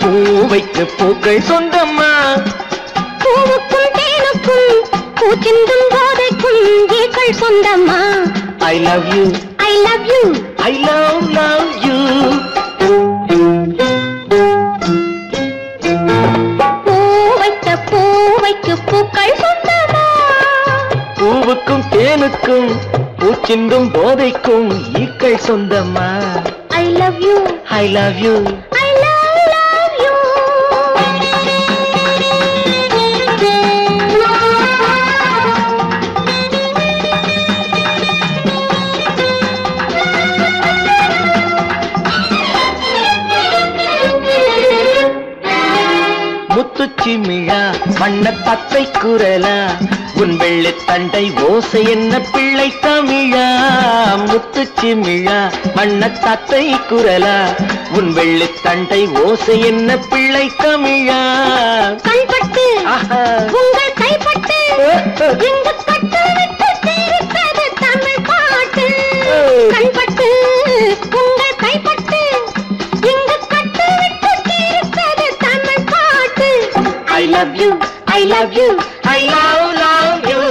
பூவைக்கு பூக்கள் சொந்தம்மா. பூவுக்கும் தேனுக்கும் பூச்சிந்தும் போதைக்கும் ஈக்கள் சொந்தம்மா. I love you, I love you, I love you. பூவைக்கு பூக்கள் சொந்தமா. பூவுக்கும் தேனுக்கும் பூச்சிந்தும் போதைக்கும் ஈக்கள் சொந்தம்மா. I love you, I love you, I love you. முத்துச்சிமிழா வண்ண பச்சை குரலா உன் வெள்ளி தண்டை ஓசை என்ன பிள்ளை தமிழா. முத்துச்சிமிழா வண்ண தத்தை குரலா உன் வெள்ளி தண்டை ஓசை என்ன பிள்ளை தமிழா. கண்பட்டு உங்கள் கைப்பட்டு இங்கு கட்டு விட்டு தீர்த்தது தமிழ் பாட்டு. கண்பட்டு உங்கள் கைப்பட்டு இங்கு கட்டு விட்டு தீர்த்தது தமிழ் பாட்டு. I love you, I love you, I love you.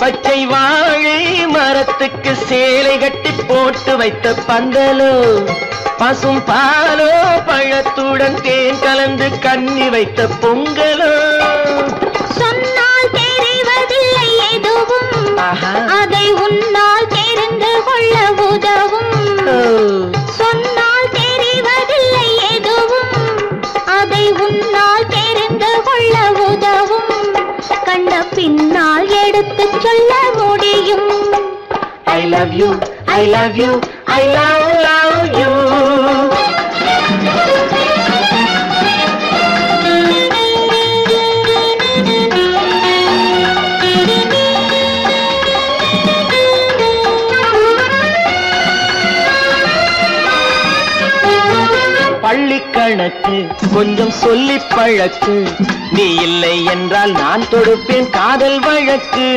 பச்சை வாழை மரத்துக்கு சேலை கட்டி போட்டு வைத்த பந்தலோ பசும் பாலோ பழத்துடன் தேன் கலந்து கண்ணி வைத்த பொங்கலோ. சொன்னால் தெரிவதில்லை எதுவும் அதை உன்னால் தெரிந்து கொள்ள உதவும். சொன்னால் தெரிவதில்லை எதுவும் அதை உன்னால் தெரிந்து கொள்ள உதவும். கண்ட பின்னால் எடுத்து சொல்ல முடியும். I love you, I love you, I love you. பள்ளிக்கணக்கு கொஞ்சம் சொல்லி பழக்கு, நீ இல்லை என்றால் நான் தொடுப்பேன் காதல் வழக்கு.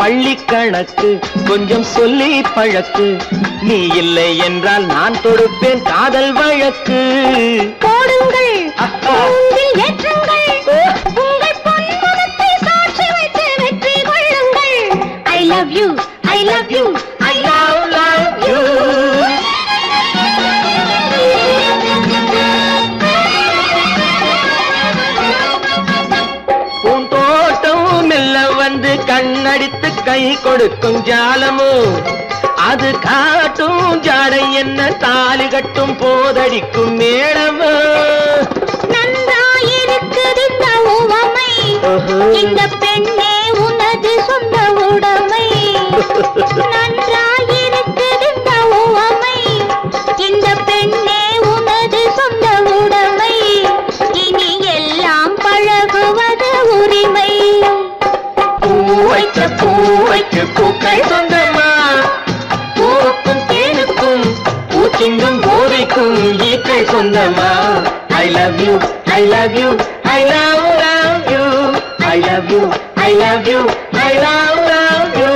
பள்ளிக்கணக்கு கொஞ்சம் சொல்லி பழக்கு, நீ இல்லை என்றால் நான் தொடுப்பேன் காதல் வழக்கு. போடுங்கள் ஏற்றுங்கள் உங்கள் பொன்முகத்தை சாட்சி வைத்து வெற்றி கொள்ளுங்கள். I love you, I love you, I love you. வந்து கண்ணடித்து கை கொடுக்கும் ஜாலமோ அது காட்டும் ஜாடை என்ன தாலி கட்டும் போதடிக்கும் மேடமோ. நன்றாயிருக்குது இந்த உவமை, இந்த பெண்ணே உனது சொந்த உடைமை. நன்றாயிருக்குது இந்த உவமை, இந்த பெண்ணே உனது சொந்த உடைமை. இனி எல்லாம் பழகுவது உரிமை. பூவைக்கு பூக்கள் சொந்தமா, பூவுக்கும் தேனுக்கும் பூச்சிங்கும் போதைக்கும் ஈக்கள் சொந்தமா. I love you, I love you, I love you, I love you, I love you, I love you.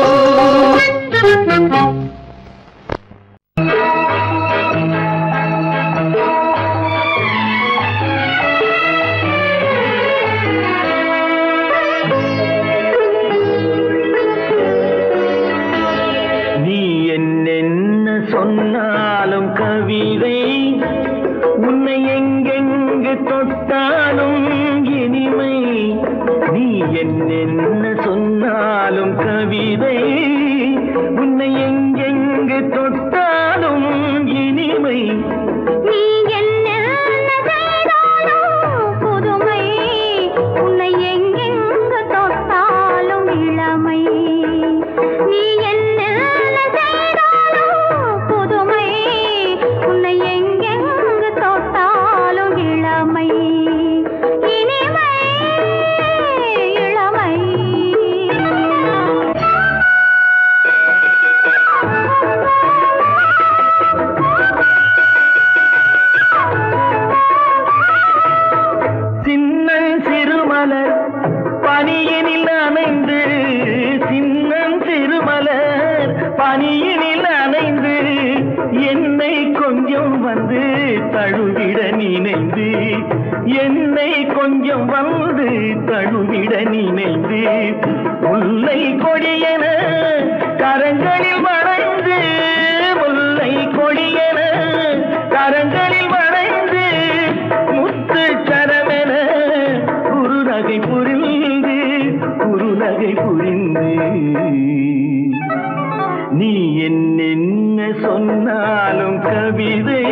சொன்னாலும் கவிதை உன்னை எங்கெங்கு தொட்டாலும் இனிமை. நீ என்ன சொன்னாலும் கவிதை உன்னை எங்கெங்கு தொட்டாலும் இனிமை. நீ என்ன புதுமை உன்னை எங்கெங்கு தொட்டாலும் இளமை. நீ என்ன என்னை கொஞ்சம் வந்து தழுவிட நினைந்து முல்லை கொடியென கரங்களில் வளைந்து முல்லை கொடியென கரங்களில் வளைந்து முத்து சரமென குறுநகை புரிந்து நீ என்ன சொன்னாலும் கவிதை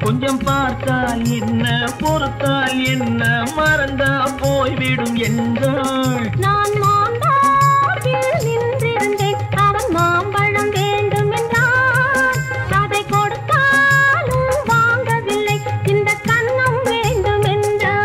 கொஞ்சம் பார்த்தால் என்ன பொறுத்தால் என்ன மறந்தா போய்விடும் என்றாள். நான் மாந்தாப்பில் நின்றிருந்தேன், அவன் மாம்பழம் வேண்டும் என்றான். அதை கொடுத்தாலும் வாங்கவில்லை, இந்த கன்னம் வேண்டும் என்றான்.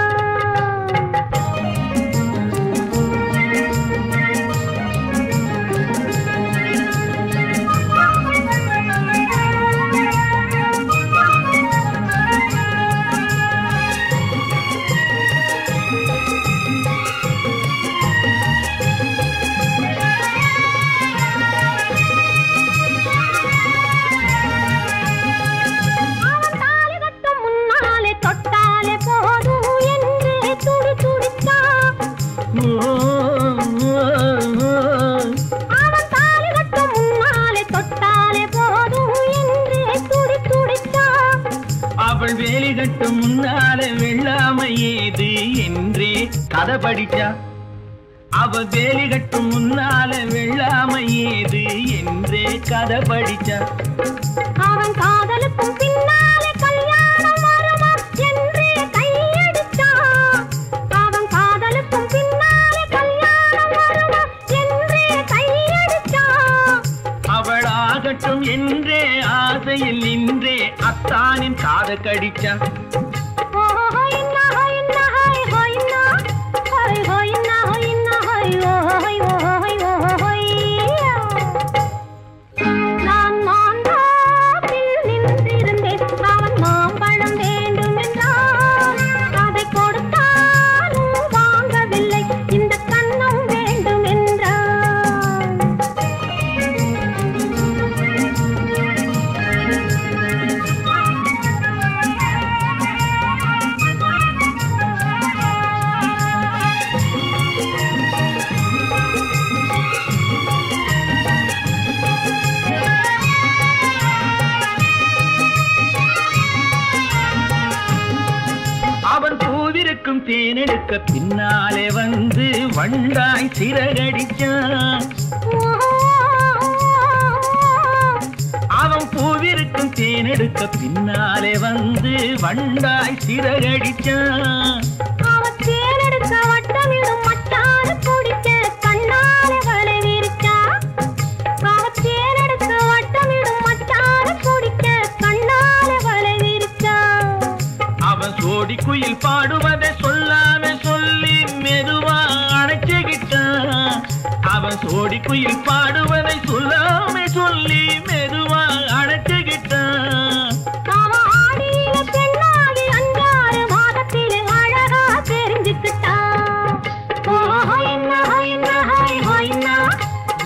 அவள் வேலி கட்டும் முன்னாலே வெள்ளாமை ஏது என்றே கதை படிச்சா. அவள் வேலி கட்டும் முன்னாலே வெள்ளாமை ஏது என்றே கதை படிச்சா. அவன் காதலுக்கும் பின்னாலே கல்யாணம் வருமா என்றே கையடிச்சா. அவன் காதலுக்கும் பின்னாலே கல்யாணம் வருமா என்றே கையடிச்சா. அவள் ஆகட்டும் என்றே ஆசையில் நின்றே அத்தானின் காத கடிச்சா. நான் மாந்தாப்பில் நின்றிருந்தேன், அவன் மாம்பழம் வேண்டும் என்றான். அதை கொடுத்தாலும் வாங்கவில்லை, இந்த கன்னம் வேண்டும் என்றான். அவன் பூவிருக்கும் தேனெடுக்க பின்னாலே வந்து வண்டாய் சிறகடிச்சான். அவன் பூவிருக்கும் தேனெடுக்க பின்னாலே வந்து வண்டாய் சிறகடிச்சான். அவன் தேனெடுக்க வட்டமிடும் மச்சான குடிக்க கண்ணாலே வலை விரிச்சா. அவன் தேனெடுக்க வட்டமிடும் மச்சான குடிக்க கண்ணாலே வலை விரிச்சா. அவன் சோடி குயில் பாடுவதை சொல்லாம சொல்லி மெதுவா அணைச்சுக்கிட்டான். அவன் சோடி குயில் பாடுவதை சொல்லாம சொல்லி மெதுவா அணைச்சுக்கிட்டான். அவன் ஆடியில பெண்ணாகி 5-6 மாதத்திலே அழகா தெரிஞ்சுக்கிட்டான். ஹொய்னா ஹொய்னா ஹொய் ஹொய்னா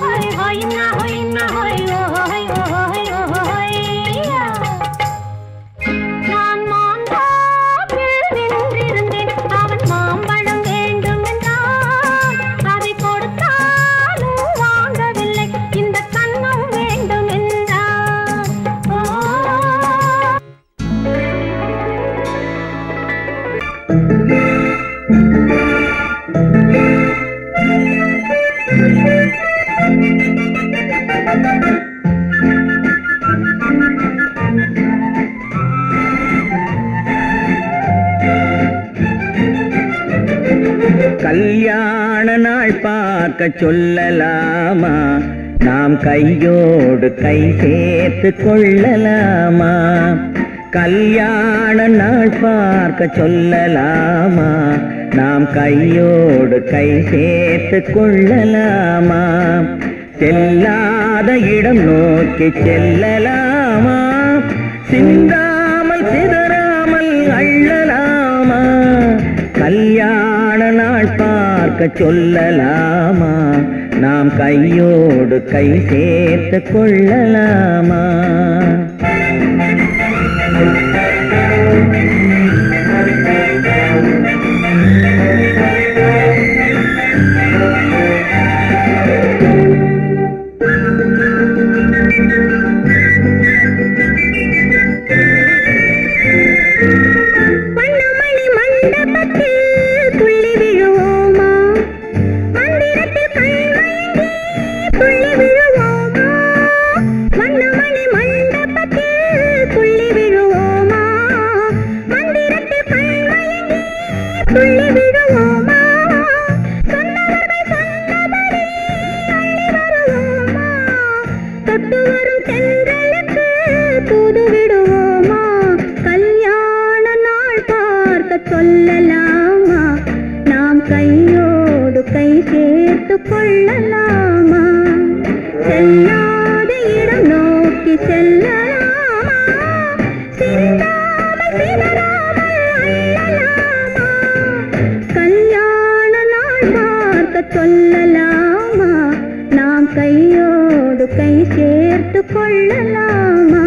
ஹொய் ஹொய்னா ஹொய்னா ஹொய் ஹொய் ஹொய் ஹொய்யா. நான் மாந்தாப்பில் நின்றிருந்தேன், அவன் மாம்பழம் வேண்டும் என்றான். அதை கொடுத்தாலும் வாங்கவில்லை, இந்த கன்னம் வேண்டும் என்றான். கல்யாண நாள் பார்க்க சொல்லலாமா, நாம் கையோடு கை சேர்த்து கொள்ளலாமா. கல்யாண நாள் பார்க்க சொல்லலாமா, நாம் கையோடு கை சேர்த்து கொள்ளலாமா. செல்லாத இடம் நோக்கி செல்லலாமா, சிந்தாமல் சிதறாமல் அள்ளலாமா. கல்யாண நாள் பார்க்க சொல்லலாமா, நாம் கையோடு கை சேர்த்து கொள்ளலாமா. மண்டபத்தில் துள்ளி விடுவோமா சொன்னவர்கள் சொன்னபடி அள்ளி வருவோமா தொட்டு வரும் தென்றலுக்கு தூது விடுவோமா கல்யாண நாள் பார்க்க சொல்லலாமா நாம் கையோடு கை சேர்த்து கொள்ளலாமா செல்லாத இடம் நோக்கி செல்லலாமா சிந்தாமல் சிதறாமல் அள்ளலாமா கல்யாண நாள் பார்க்க சொல்லலாமா நாம் கையோடு கை சேர்த்து கொள்ளலாமா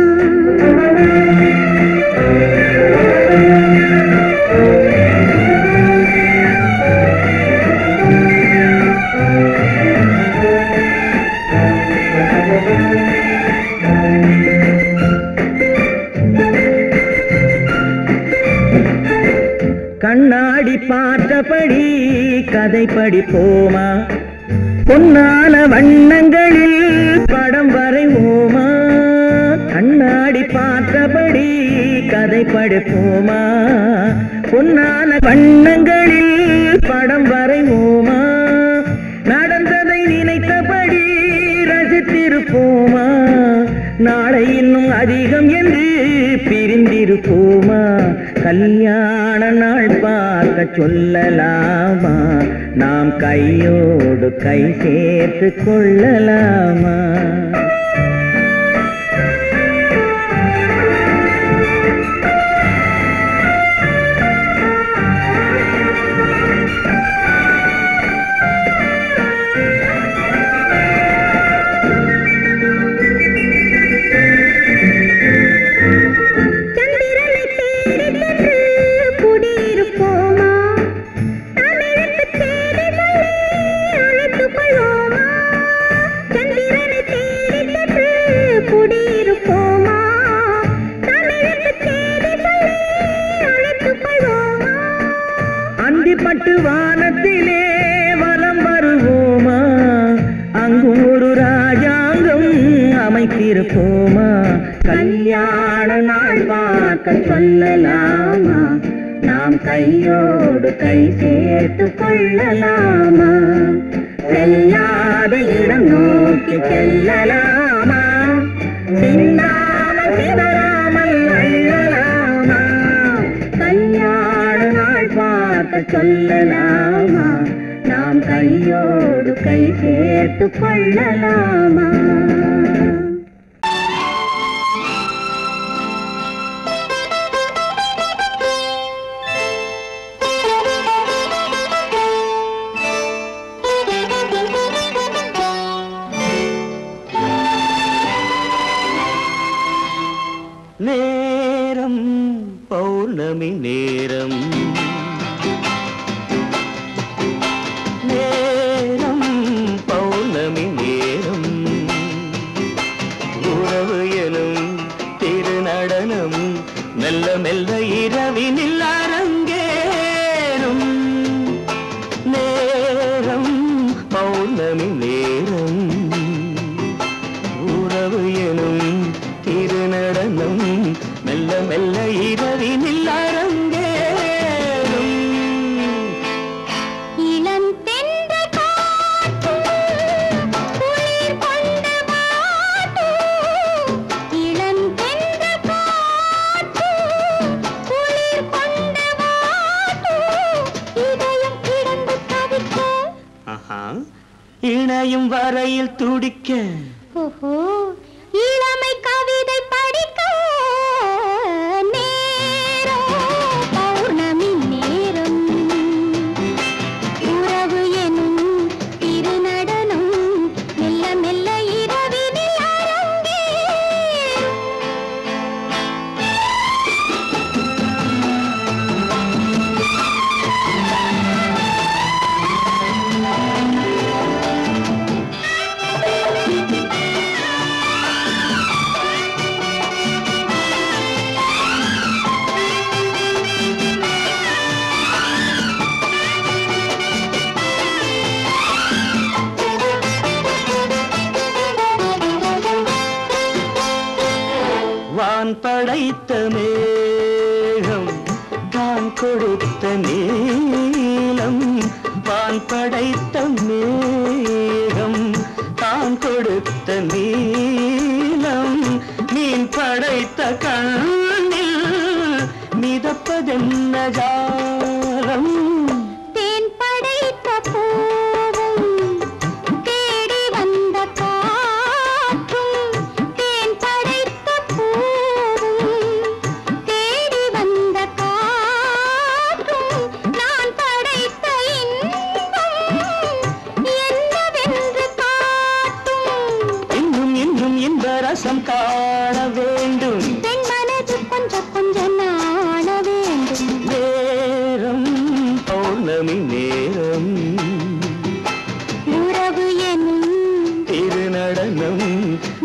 கண்ணாடி பார்த்தபடி கதை படிப்போமா பொன்னான வண்ணங்களில் படம் வரைவோமா கண்ணாடி பார்த்தபடி கதை படிப்போமா பொன்னான வண்ணங்களில் படம் வரைவோமா நடந்ததை நினைத்தபடி ரசித்திருப்போமா நாளை இன்னும் அதிகம் என்று பிரிந்திருப்போமா கல்யாண நாள் பார்க்க சொல்லலாமா நாம் கையோடு கை சேர்த்து கொள்ளலாமா அந்திப்பட்டு வானத்திலே வலம் வருவோமா அங்கு ஒரு ராஜாங்கம் அமைத்திருப்போமா கல்யாண நாள் பார்க்க சொல்லலாமா நாம் கையோடு கை சேர்த்து கொள்ளலாமா செல்லாத இடம் நோக்கி செல்லலாமா சிந்தாமல் சிதறாமல் அள்ளலாமா கல்யாண நாள் பார்க்க சொல்லலாமா நாம் கையோடு கை சேர்த்து கொள்ளலாமா நேரம் பௌர்ணமி நேரம் நேரம் பௌர்ணமி நேரம் உறவு எனும் திருநடனம் மெல்ல மெல்ல இரவினில் அரங்கேறும் நேரம் பௌர்ணமி நேரம் உறவு எனும் திருநடனம் மெல்ல மெல்ல இரவினில் அரங்கேறும் இளம் தென்றல் காற்று குளிர் கொண்டு வாட்டும் இளம் தென்றல் காற்று குளிர் கொண்டு வாட்டும் இதயம் கிடந்து தவிக்க இணையும் வரையில் துடிக்க ஓஹோ இளமை கவிதை படிக்க நேரம் பௌர்ணமி நேரம் உறவு எனும் திருநடனம் மெல்ல மெல்ல இரவினில் அரங்கேறும் வான் படைத்த மேகம் தான் கொடுத்த நீலம் வான் படைத்த மேகம் தான் கொடுத்த நீலம் மீன் படைத்த கண்ணில் மிதப்பதென்ன ஜாலம் தேன் படைத்த பூவும் தேடி வந்த காற்றும் தேன் படைத்த பூவும் தேடி வந்த காற்றும் நான் படைத்த இன்பம் என்னவென்று காட்டும் இன்னும் இன்னும் இந்த ரசம் காண வேண்டும் பெண் மனது கொஞ்சம் கொஞ்சம் நாண வேண்டும் நேரம் பௌர்ணமி நேரம் உறவு எனும் திருநடனம்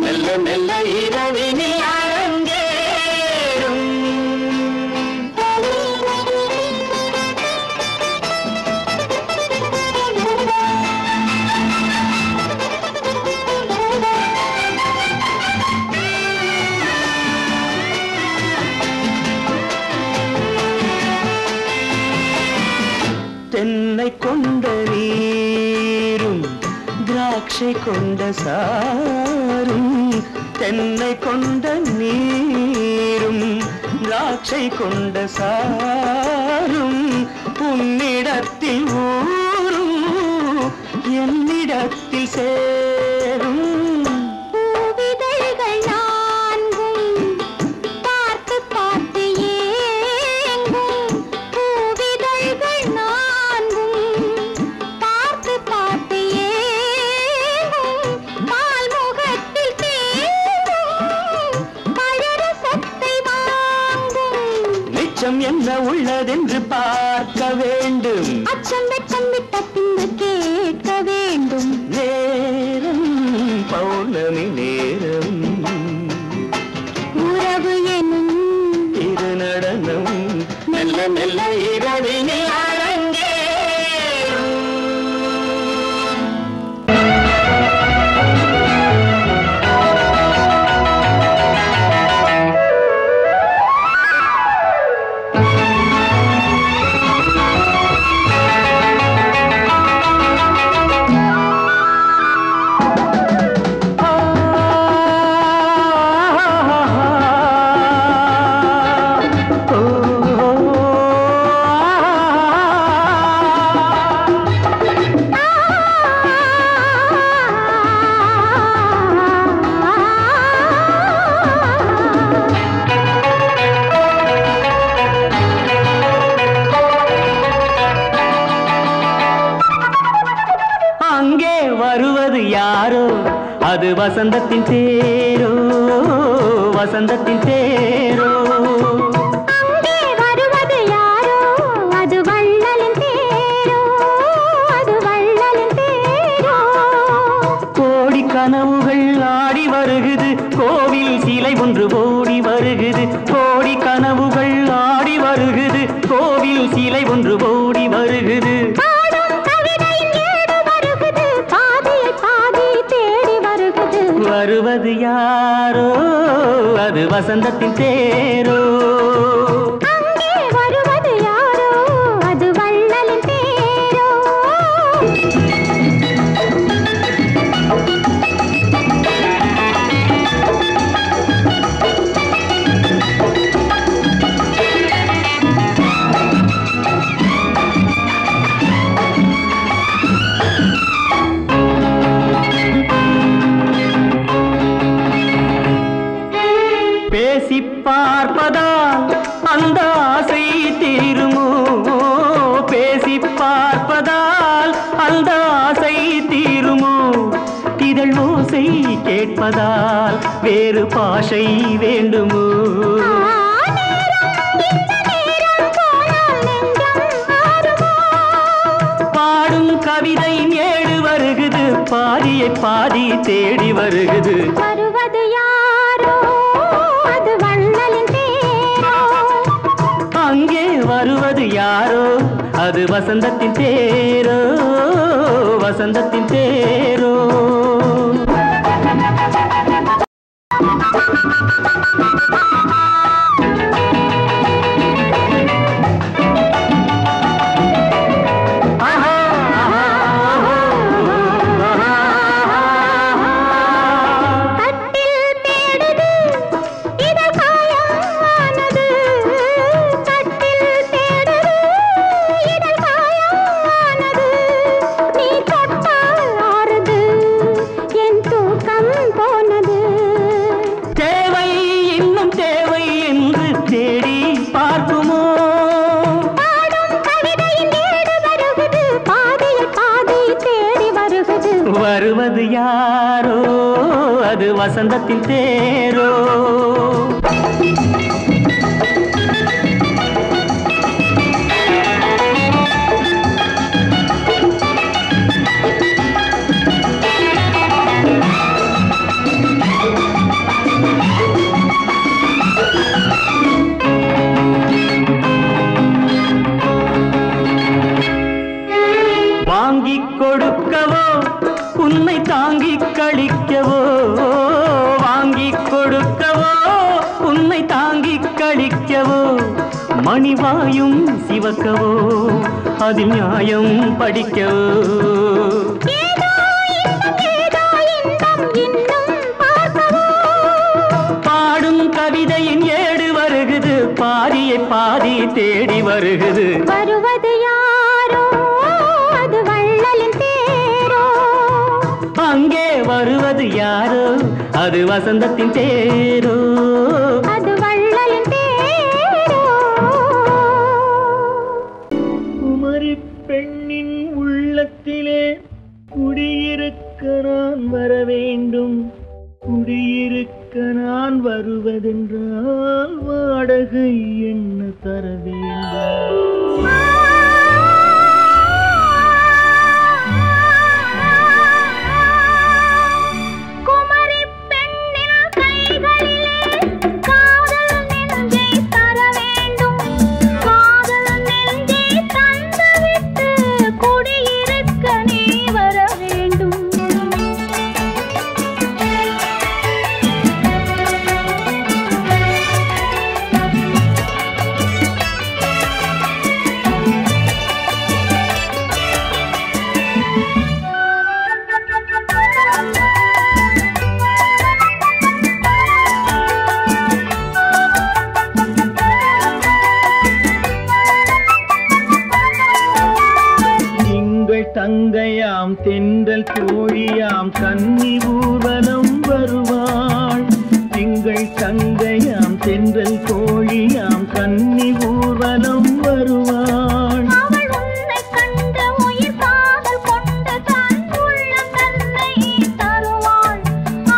மெல்ல மெல்ல இரவினில் அரங்கேறும் தென்னை கொண்ட நீரும் திராட்சை கொண்ட சாரும் தென்னை கொண்ட நீரும் திராட்சை கொண்ட சாரும் உன்னிடத்தில் ஊரும் என்னிடத்தில் சேரும் பூவிதழ்கள் நான்கும் பார்த்து பார்த்து ஏங்கும் பூவிதழ்கள் நான்கும் பார்த்து பார்த்து ஏங்கும் பால்முகத்தில் தேங்கும் பழரசத்தை வாங்கும் நிச்சம் என்ன உள்ளதென்று பார்க்க வேண்டும் அச்சம் வெச்சம் விட்ட பின்பு கேட்க வேண்டும் நேரம் பௌர்ணமி நேரம் உறவு எனும் திருநடனம் மெல்ல மெல்ல இரவினில் அரங்கேறும் அங்கே வருவது யாரோ அது வசந்தத்தின் தேரோ வசந்தத்தின் தேரோ அங்கே வருவது யாரோ அது வள்ளலின் தேரோ அது வள்ளலின் தேரோ கோடி கனவுகள் ஆடி வருகுது கோவில் சிலை ஒன்று ஓடி வருகுது கோடி கனவுகள் ஆடி வருகுது கோவில் சிலை ஒன்று ஓடி வருகுது பாடும் கவிதையின் ஏடு வருகுது பாதியை பாதி தேடி வருகுது வருவது யாரோ அது வசந்தத்தின் தேரோ அங்கே வருவது யாரோ அது வள்ளலின் தேரோ பேசி பார்ப்பதால் அந்த ஆசை தீருமோ பேசி பார்ப்பதால் அந்த ஆசை தீருமோ இதழ் ஓசை கேட்பதால் வேறு பாஷை வேண்டுமோ பாடும் கவிதை ஏடு வருகுது பாதியை பாதி தேடி வருகுது வருவது யாரோ அது வள்ளலின் தேரோ அங்கே வருவது யாரோ அது வசந்தத்தின் தேரோ வசந்தத்தின் தேரோ வருவது யாரோ அது வசந்தத்தின் தேரோ. வாங்கிக் கொடுக்கவோ உன்னை தாங்கிக் கழிக்கவோ, வாங்கிக் கொடுக்கவோ உன்னை தாங்கிக் கழிக்கவோ, மணிவாயும் சிவக்கவோ அதில் நியாயம் படிக்கவோ. பாடும் கவிதையின் ஏடு வருகுது, பாதியை பாதி தேடி வருகுது. வருவது யாரோ அது வள்ளலின் தேரோ. அங்கே வருவது யாரோ அது வசந்தத்தின் தேரோ. அது வள்ளலின் தேரோ. குமரி பெண்ணின் உள்ளத்திலே குடியிருக்க நான் வர வேண்டும். குடியிருக்க நான் வருவதென்றால் வாடகை என்ன தர வேண்டும். குமரி பெண்ணின் கைகளிலே காதல் நெஞ்சை தர வேண்டும். காதல் நெஞ்சை தந்துவிட்டு குடியிருக்க நீ வர வேண்டும். தங்கையாம் தென்றல் தோழியாம் கன்னி ஊர்வலம் வருவாள். திங்கள் தங்கையாம் தென்றல் தோழியாம் கன்னி ஊர்வலம் வருவாள். அவள் உன்னை கண்டு உயிர் காதல் கொண்டு தன் உள்ளம் தன்னை தருவாள்.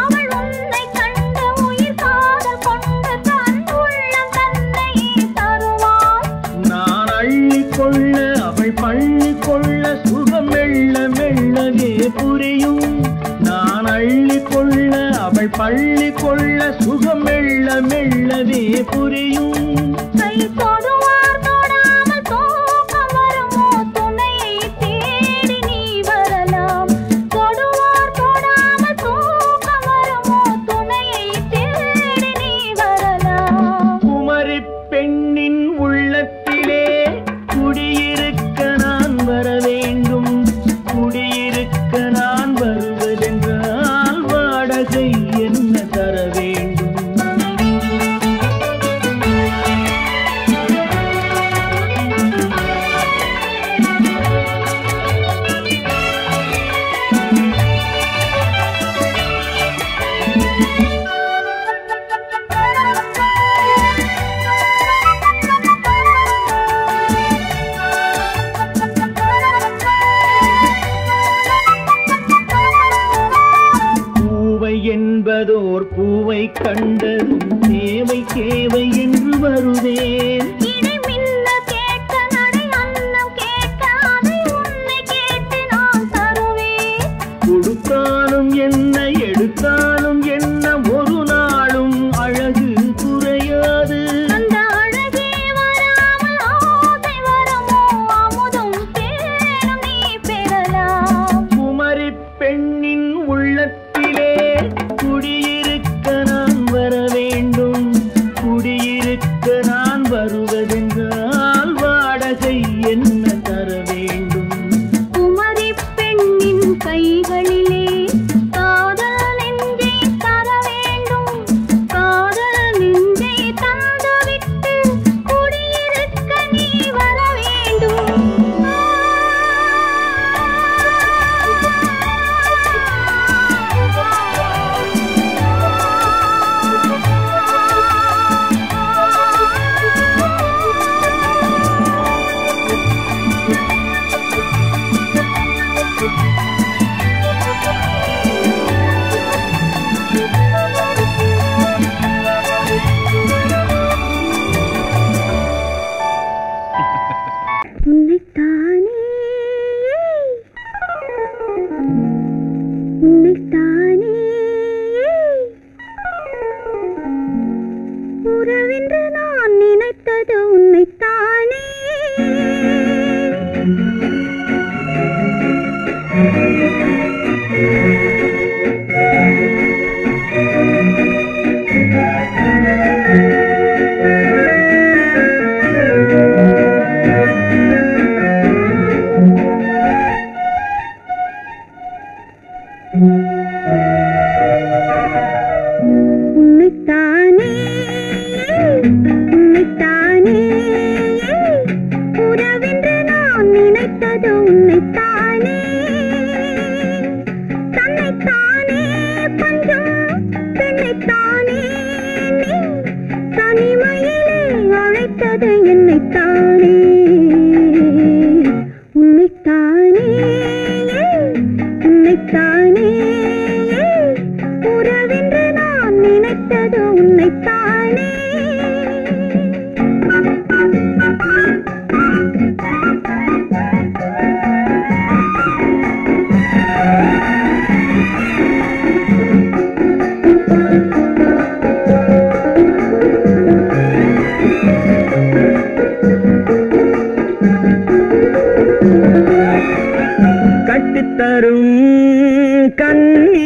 அவள் உன்னை கண்டு உயிர் காதல் கொண்டு தன் உள்ளம் தன்னை தருவாள். நான் அள்ளிக்கொள்ள அவள் பள்ளிக்கொள்ள சுகம் மெல்ல மெல்லவே புரியும். நான் அள்ளிக்கொள்ள அவள் பள்ளிக்கொள்ள சுகம் மெல்ல மெல்லவே புரியும். கை தொடுவார் தொடாமல் தூக்கம் வருமோ துணையை தேடி நீ வரலாம். தொடுவார் தொடாமல் தூக்கம் வருமோ துணையை தேடி நீ வரலாம். குமரி பெண்ணின் உள்ளத்திலே குடியிருக்க நான் வர வேண்டும். குடியிருக்க நான் வருவதென்றால் வாடகை என்ன தர வேண்டும். பூவை என்பதோர் பூவை கண்டதும் தேவை தேவை என்று வருவேன். இடை மின்ன கேட்க நடை அன்னம் கேட்க அதை உன்னை கேட்டு நான் தருவேன். கொடுத்தாலும் என்ன எடுத்தாலும் என்ன ஒரு நாளும் அழகு குறையாது. அந்த அழகே வராமல் ஆசை வரமோ அமுதும் தேனும் நீ பெறலாம். குமரி பெண்ணின் உள்ளத்திலே குடியிருக்க நான் வர வேண்டும். குடியிருக்க நான் வர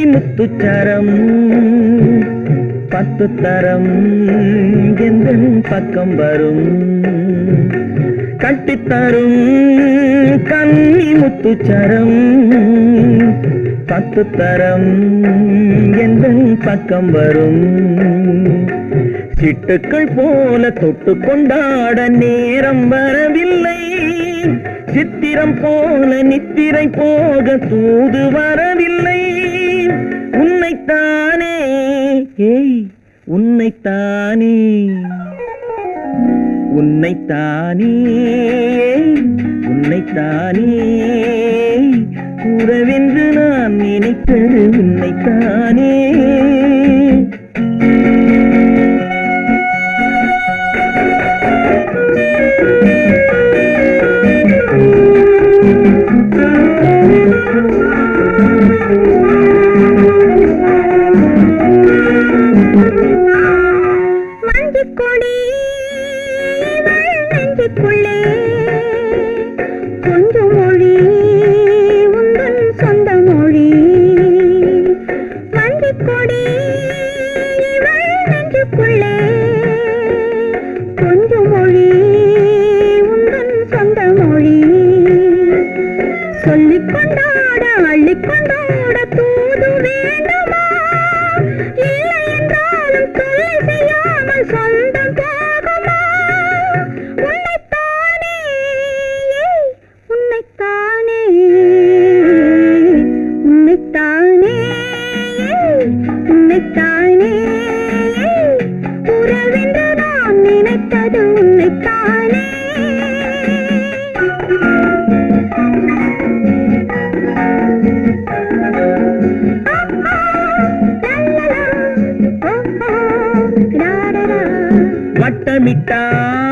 முத்துச்சரம் பத்து தரம் எந்தன் பக்கம் வரும் கட்டித்தரும் கன்னி முத்துச்சரம் பத்து தரம் எந்தன் பக்கம் வரும் சிட்டுக்கள் போல தொட்டு கொண்டாட நேரம் வரவில்லை சித்திரம் போல நித்திரை போக தூது வரவில்லை உன்னைத்தானே ஏய் உன்னைத்தானே உன்னைத்தானே உன்னைத்தானே கூறவென்று நான் நினைத்தது உன்னைத்தானே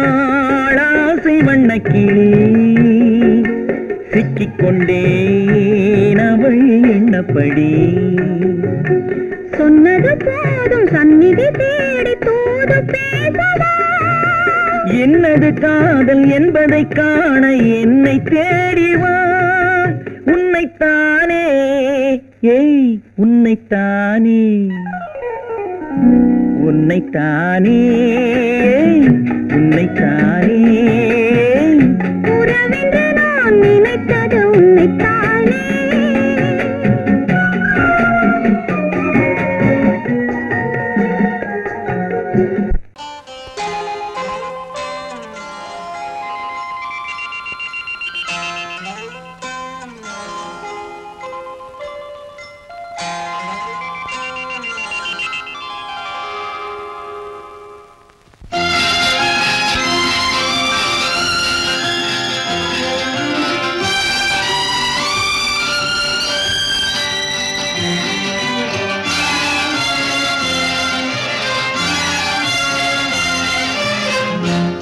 வட்டமிட்டாளாசை வண்ணக்கிளி சிக்கிக்கொண்டேன் அவள் எண்ணப்படி சொன்னது போதும் சந்நிதி தேடி தூது பேசவா என்னது காதல் என்பதை காண என்னை தேடிவா உன்னைத்தானே ஏய் உன்னைத்தானே உன்னைத்தானே உன்னைத்தானே உறவென்று நான் நினைத்தது உன்னைத்தானே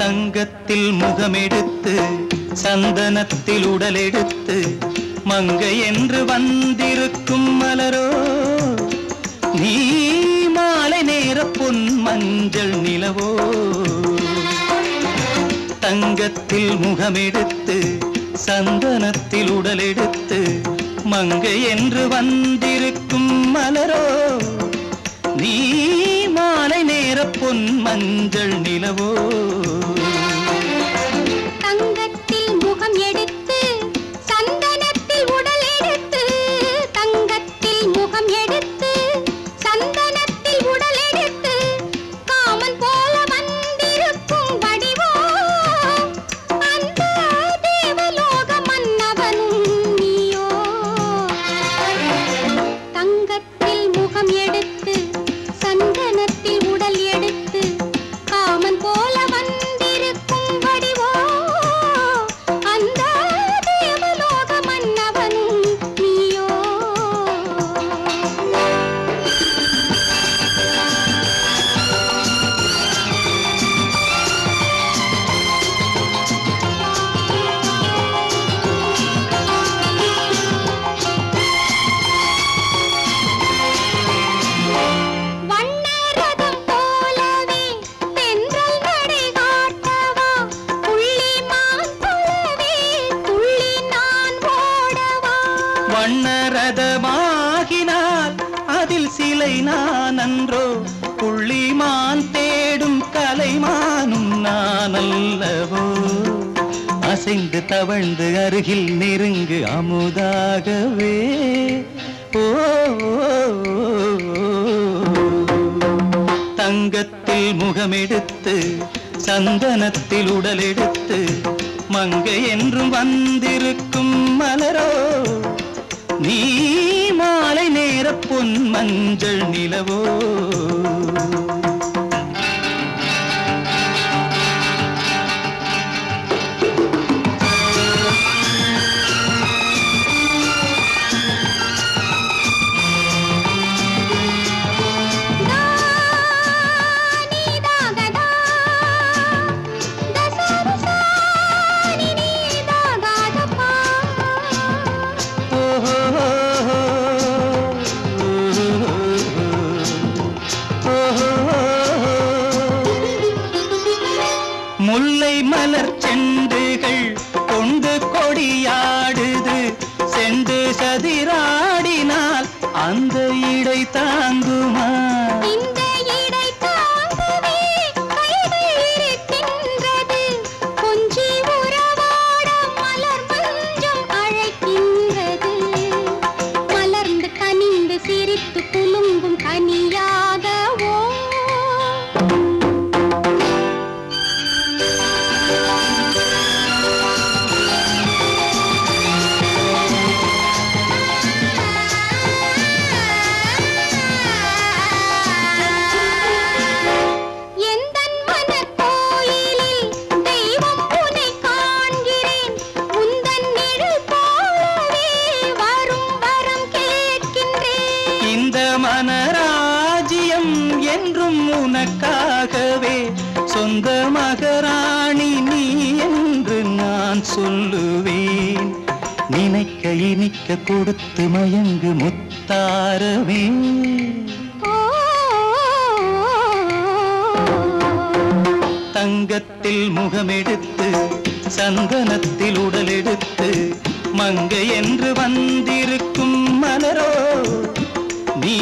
தங்கத்தில் முகமெடுத்து சந்தனத்தில் உடலெடுத்து மங்கை என்று வந்திருக்கும் மலரோ நீ மாலை நேர பொன் மஞ்சள் நிலவோ தங்கத்தில் முகமெடுத்து சந்தனத்தில் உடலெடுத்து மங்கை என்று வந்திருக்கும் மலரோ நீ மாலை நேர பொன் மஞ்சள் நிலவோ தங்கத்தில் முகம் எடுத்து சந்தனத்தில் உடல் எடுத்து தங்கத்தில் முகம் எடுத்து சந்தனத்தில் உடல் எடுத்து காமன் போல வந்திருக்கும் வடிவோ அந்த தேவலோக மன்னவனும் நீயோ தங்கத்தில் முகம் எடுத்து சந்தனத்தில் உடல் எடுத்து காமன் போல வந்திருக்கும் வடிவோ அந்த தேவலோக மன்னவனும் நீயோ வண்ணரதம் போலவே தென்றல் நடை காட்டவா புள்ளிமான் போலவே துள்ளி நான் ஓடவா வண்ணரதமாகினால் அதில் சிலை நான் அன்றோ புள்ளிமான் தேடும் கலைமானும் நான் அல்லவோ அசைந்து தவழ்ந்து அருகில் நெருங்கு அமுதாகவே ஓ தங்கத்தில் முகமெடுத்து சந்தனத்தில் உடல் எடுத்து மங்கை என்றும் வந்திருக்கும் மலரோ நீ மாலை நேர பொன் மஞ்சள் நிலவோ முல்லை மலர் செண்டுகள் கொண்டு கொடியாடுது செண்டு சதிராடினால் அந்த இடை தாங்குமா இந்த இடை தாங்கவே கைகள் இருக்கின்றது கொஞ்சி உறவாட மலர் மஞ்சம் அழைக்கின்றது மலர்ந்து கனிந்து சிரித்து குலுங்கும் கனியாகவோ எந்தன் மனக்கோயிலில் தெய்வம் உன்னை காண்கிறேன் உந்தன் நிழல் போலவே வரும் வரம் கேட்கின்றேன் இந்த மனராஜ்யம் என்றும் உனக்காகவே சொந்த மகராணி நீ என்று நான் சொல்லுவேன் நினைக்க இனிக்க கொடுத்து மயங்கு முத்தாரவே தங்கத்தில் முகமெடுத்து சந்தனத்தில் உடல் எடுத்து மங்கை என்று வந்திருக்கும் மலரோ நீ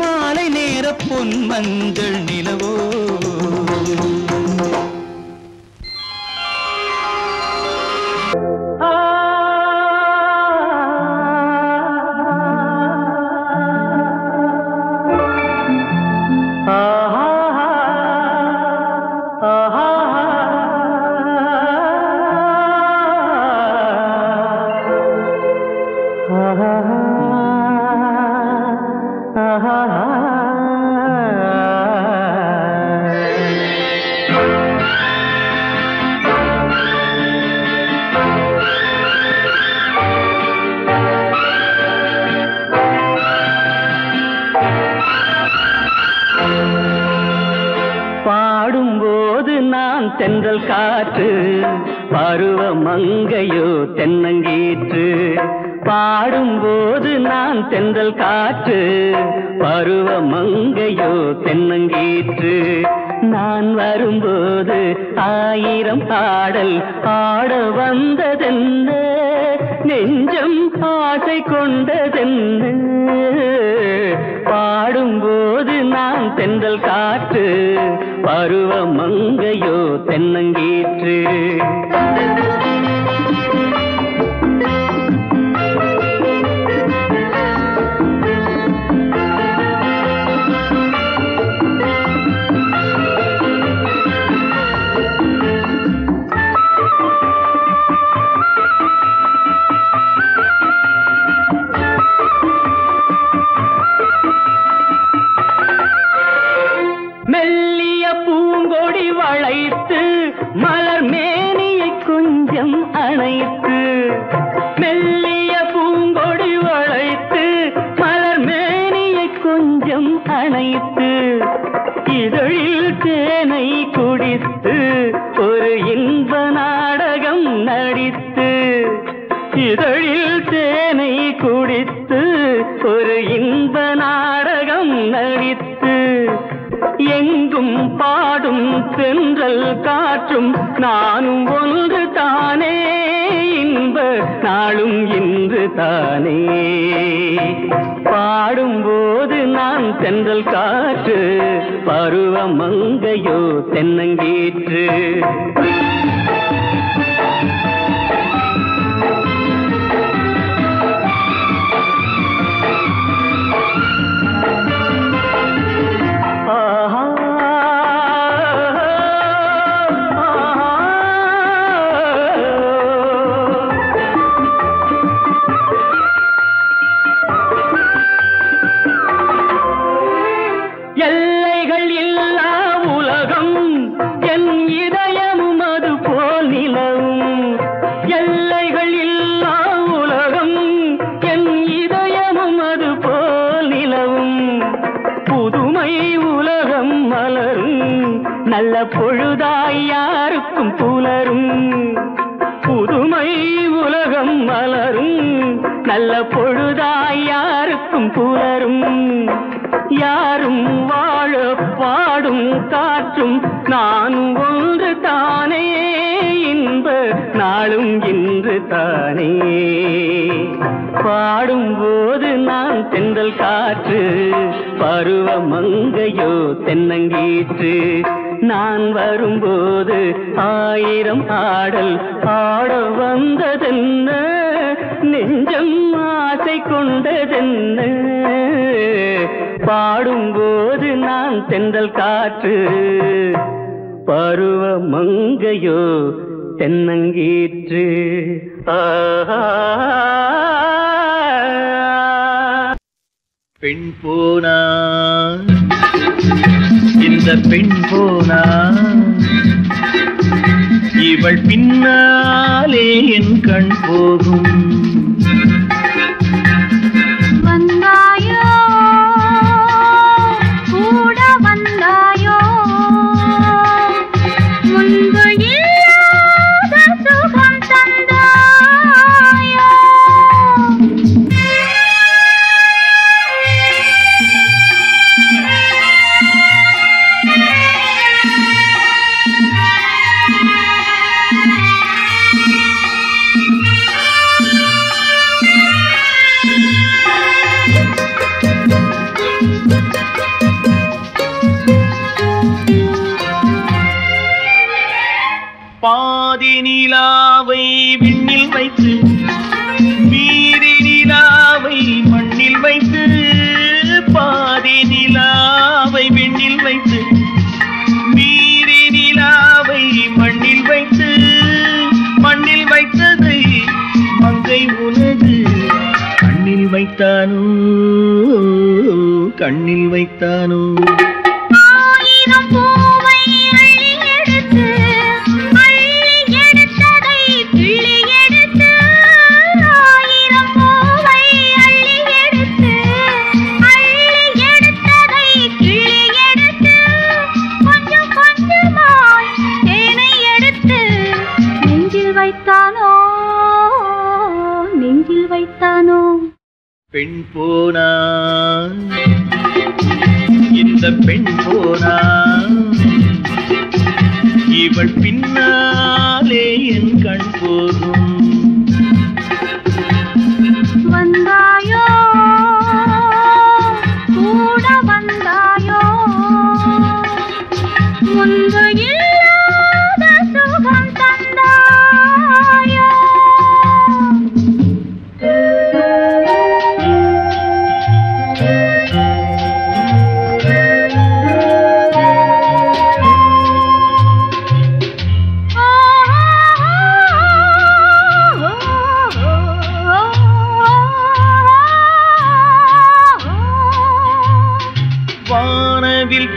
மாலை நேர பொன் மஞ்சள் நிலவோ பாடும்போது நான் தென்றல் காற்று பருவ மங்கையோ தென்னங்கீற்று பாடும்போது நான் தென்றல் காற்று பருவ மங்கையோ தென்னங்கீற்று நான் வரும்போது ஆயிரம் பாடல் ஆட வந்ததென்ன நெஞ்சம் ஆசை கொண்டதென்ன பாடும்போது நான் தென்றல் காற்று பருவ மங்கையோ தென்னங்கீற்று மெல்லிய பூங்கொடி வளைத்து மலர் மேனியை கொஞ்சம் அணைத்து மெல்லிய பூங்கொடி வளைத்து மலர் மேனியை கொஞ்சம் அணைத்து இதழில் தேனை குடித்து ஒரு இன்ப நாடகம் நடித்து இதழில் தேனை குடித்து ஒரு இன்ப நாடகம் நடித்து எங்கும் பாடும் தென்றல் காற்றும் நானும் ஒன்று தானே இன்ப நாளும் இன்று தானே பாடும்போது நான் தென்றல் காற்று பருவ மங்கையோ தென்னங்கீற்று எல்லைகள் இல்லா உலகம் என் இதயமும் அது போல் நிலவும் எல்லைகள் இல்லா உலகம் என் இதயமும் அது போல் நிலவும் புதுமை உலகம் மலரும் நல்ல பொழுதாய் யாருக்கும் புலரும் புதுமை உலகம் மலரும் நல்ல பொழுதாய் யாருக்கும் புலரும் யாரும் வாழ பாடும் காற்றும் நானும் ஒன்று தானே இன்ப நாளும் இன்று தானே பாடும்போது நான் தென்றல் காற்று பருவ மங்கையோ தென்னங்கீற்று நான் வரும்போது ஆயிரம் ஆடல் ஆட வந்ததென்ன நெஞ்சம் ஆசை கொண்டதென்ன பாடும்போது நான் தென்றல் காற்று பருவ மங்கையோ தென்னங்கீற்று பெண் போனா இந்த பெண் போனா இவள் பின்னாலே என் கண் போகும் வந்தாயோ கூட வந்தாயோ முன்பு இல்லாத சுகம் தந்தாயோ பாதி நிலாவை விண்ணில் வைத்து மீதி நிலாவை மண்ணில் வைத்து பாதி நிலாவை விண்ணில் வைத்து மீதி நிலாவை மண்ணில் வைத்து மண்ணில் வைத்ததை மங்கை உனது கண்ணில் வைத்தானோ கண்ணில் வைத்தானோ ஆயிரம் பூவை அள்ளி எடுத்து எடுத்ததை கிள்ளி எடுத்து ஆயிரம் பூவை அள்ளி எடுத்து எடுத்ததை கிள்ளி எடுத்து கொஞ்சம் கொஞ்சமாய் தேனை எடுத்து நெஞ்சில் வைத்தானோ நெஞ்சில் வைத்தானோ பெண் போனா இந்த பெண் போனா இவள் பின்னாலே என் கண் போகும்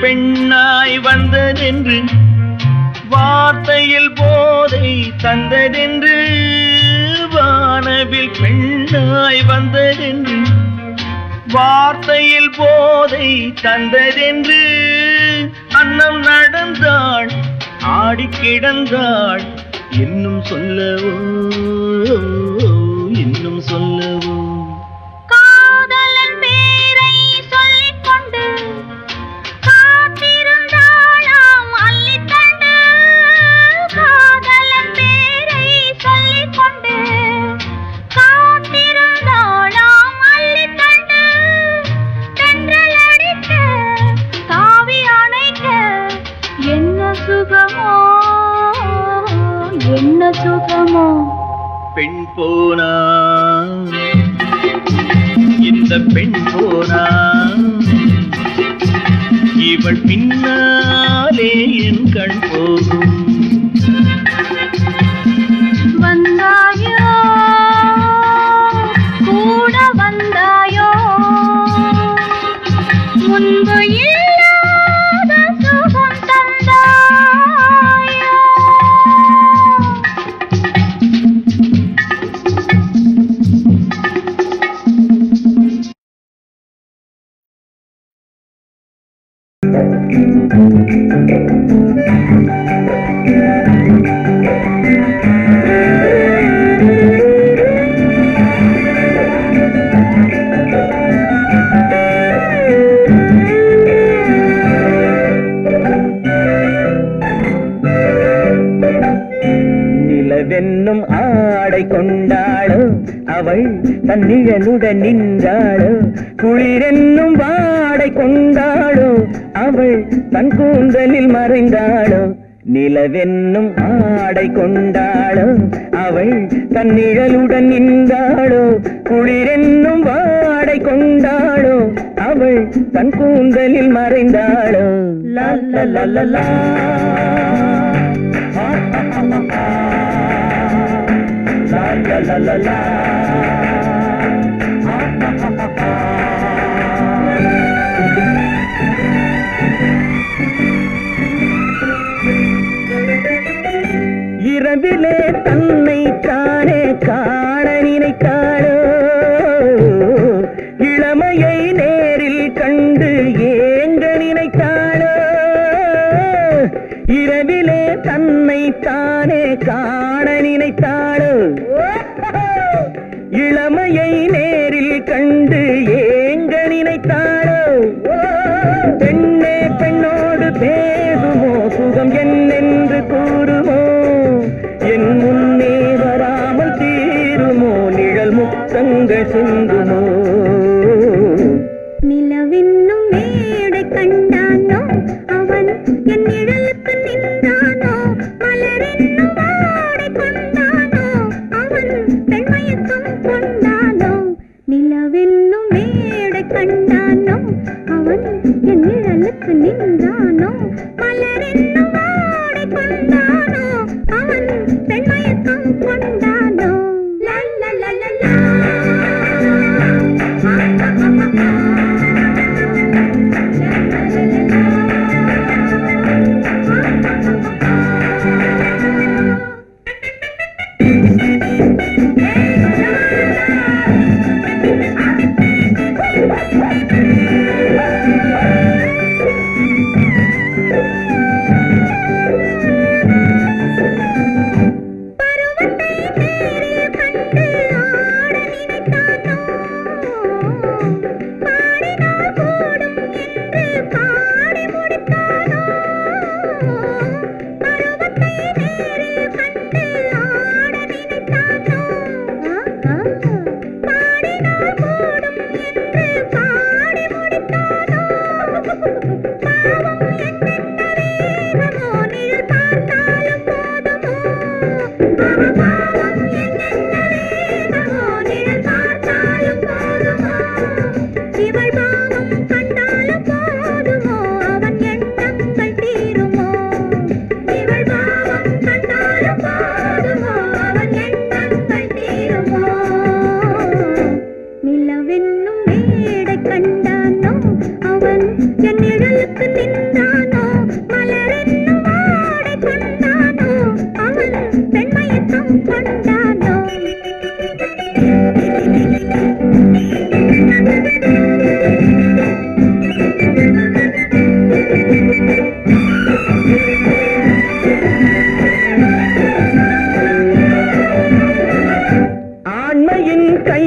பெண்ணாய் வந்ததென்று வார்த்தையில் போதை தந்ததென்று வானவில் பெண்ணாய் வந்ததென்று வார்த்தையில் போதை தந்ததென்று அன்னம் நடந்தாள் ஆடி கிடந்தாள் இன்னும் சொல்லவோ இன்னும் சொல்லவோ காதலன் பேரை சொல்லிக் கொண்டு காத்திருந்தாளாம் அள்ளித்தண்டு காதலன் பேரை சொல்லிக் கொண்டு காத்திருந்தாளாம் அள்ளித்தண்டு தென்றல் அடிக்க தாவி அணைக்க என்ன சுகமோ என்ன சுகமோ பெண் போனா இந்த பெண் போனா இவள் பின்னாலே என் கண் போகும் வந்தாயோ கூட வந்தாயோ முன்பு இல்லாத சுகம் தந்தாயோ நிலவென்னும் ஆடை கொண்டாளோ அவள் தன்னிழலுடன் நின்றாளோ குளிரென்னும் வாடை கொண்டாளோ அவள் தன் கூந்தலில் மறைந்தாளோ நிலவென்னும் ஆடை கொண்டாளோ அவள் தன்னிழலுடன் நின்றாளோ குளிரென்னும் வாடை கொண்டாளோ அவள் தன் கூந்தலில் மறைந்தாளோ லா லா லா லா லா la la la la இரவிலே தன்னை தானே காண நினைத்தாளோ இளமையை நேரில் கண்டு ஏங்க நினைத்தாளோ இரவிலே தன்னை தானே காண நினைத்தாளோ இளமையை நேரில் கண்டு ஏங்க நினைத்தாளோ பெண்ணே பெண்ணோடு பேசுமோ சுகம் என்னென்று கூறுமோ என் முன்னே வராமல் தீருமோ நிழல் முத்தங்கள் சிந்துமோ நிலவென்னும் மேடை கண்டானோ அவன் என் நிழலுக்கு நின்றானோ மலரென்னும் வாடை கொண்டானோ அவன் பெண்மயக்கம் கொண்டானோ நிலவென்னும் மேடை கண்டானோ அவன் என் நிழலுக்கு நின்றானோ மலரென்னும் வாடை கொண்டானோ அவன் பெண்மயக்கம் கொண்டானோ லா லா லா லா லா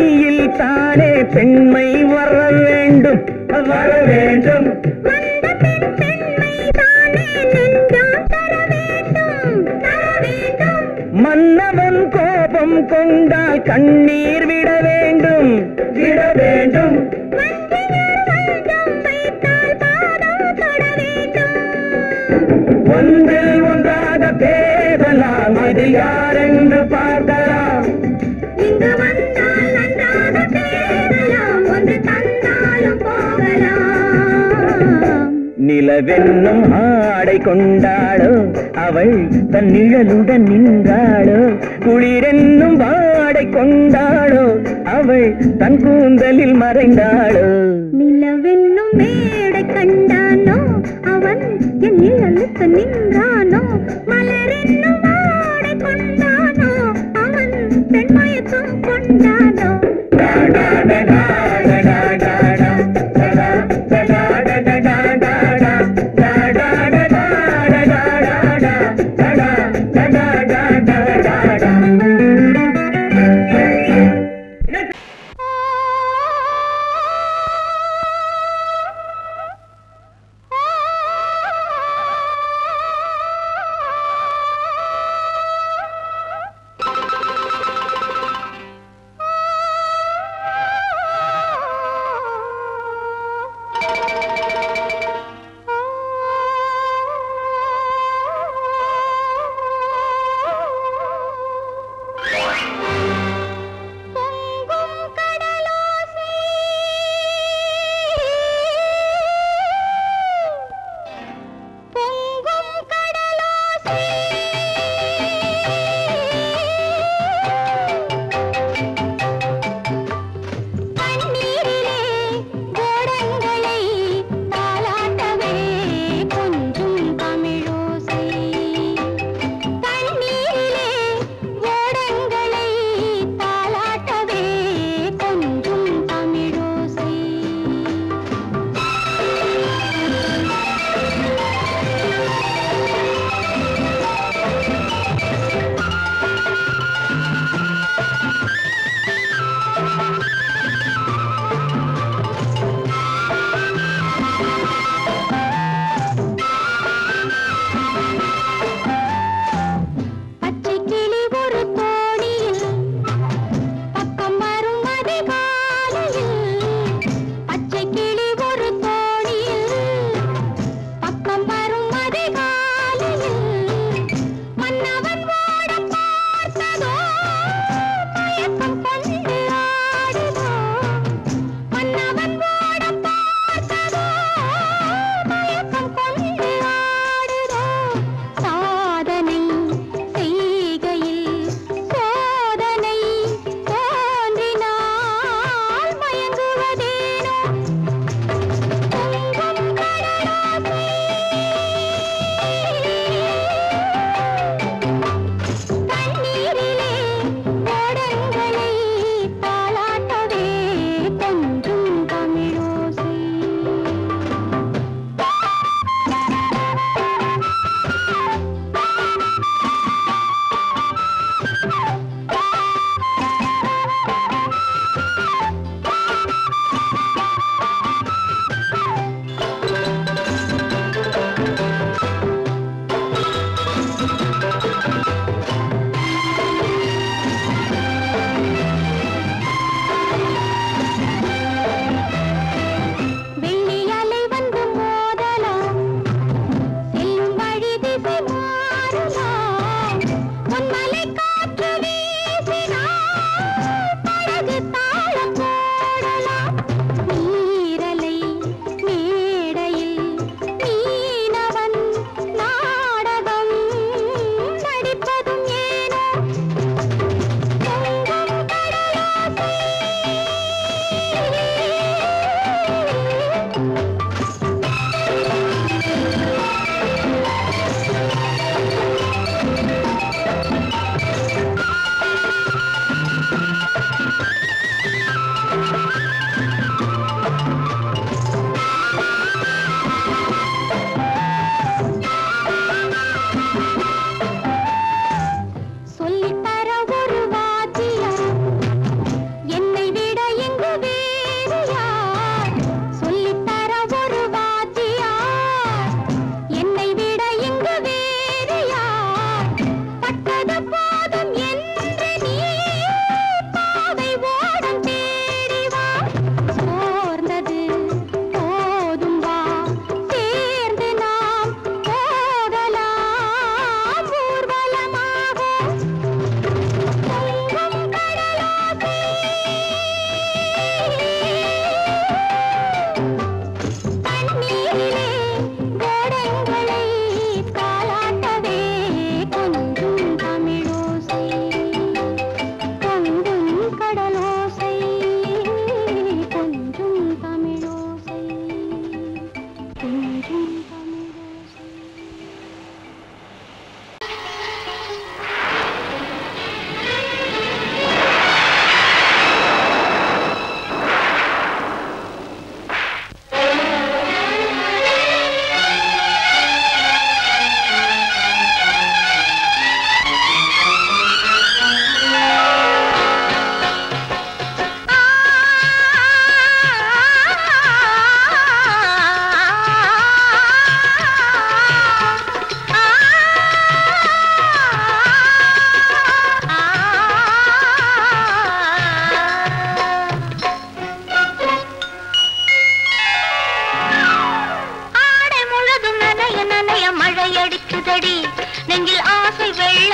கையில் தானே பெண்மை வர வேண்டும் வர வேண்டும். வந்த பெண்மை தானே நெஞ்சம் தர வேண்டும் தர வேண்டும். மன்னவன் கோபம் கொண்டால் கண்ணீர் விட வேண்டும் விட வேண்டும். வஞ்சியர் வஞ்சம் வைத்தால் பாதம் தொட வேண்டும். ஒன்றில் ஒன்றாக பேசலாம், அது யாரென்று பார்க்கலாம். இங்கு வந்தால் நன்றாக பேசலாம், ஒன்று தந்தாலும் போகலாம். நிலவென்னும் ஆடை கொண்டாளோ அவள் தன் நிழலுடன் நின்றாளோ. குளிரென்னும் வாடை கொண்டாளோ அவள் தன் கூந்தலில் மறைந்தாளோ. நிலவென்னும் மேடை கண்டானோ அவன் என் நிழலுக்கு நின்றானோ. மலரென்னும் ஆடை கொண்டானோ அவன் பெண்மயக்கம் கொண்டானோ.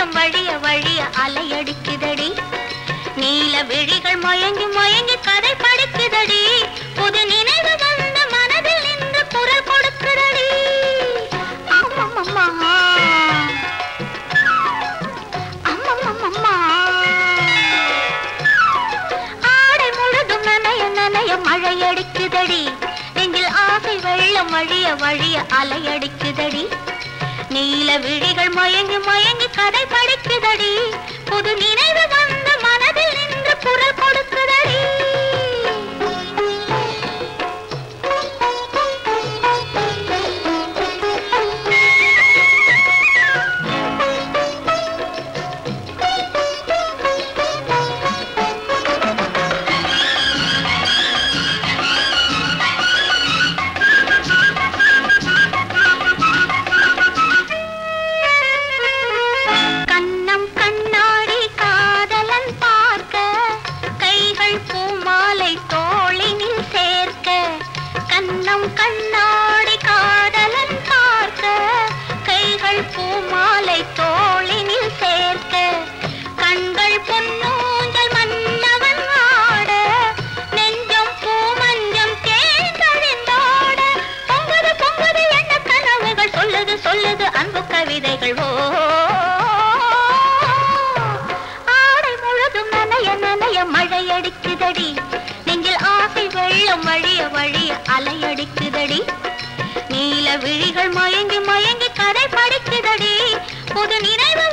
வெள்ளம் வழிய வழிய அலையடிக்குதடி நீல விழிகள் மயங்கி மயங்கி கதை படிக்குதடி புது நினைவு வந்த மனதில் நின்று குரல் கொடுக்குதடி அம்மம்மா அம்மம்மா ஆடை முழுதும் நனைய நனைய மழையடிக்குதடி நெஞ்சில் ஆசை வெள்ளம் வழிய வழிய அலையடிக்குதடி நீல விழிகள் மயங்கி மயங்கி கதை படிக்குதடி புது நினைவு வந்த மனதில் நின்று குரல் கொடுக்குதடி கண்ணாடி காதலன் பார்க்க கைகள் பூமாலை தோளினில் சேர்க்க கண்கள் பொன்னூஞ்சல் மன்னவன் ஆட நெஞ்சம் பூமஞ்சம் தேர்ந்தழிந்தோட பொங்குது பொங்குது என்ன கனவுகள் சொல்லுது சொல்லுது அன்பு கவிதைகள் ஓ ஆடை முழுதும் நனைய நனைய மழையடிக்குதடி நெஞ்சில் ஆசை வெள்ளம் வழிய வழிய அலையடிக்குதடி நீல விழிகள் மயங்கி மயங்கி கதை படிக்குதடி புது நினைவு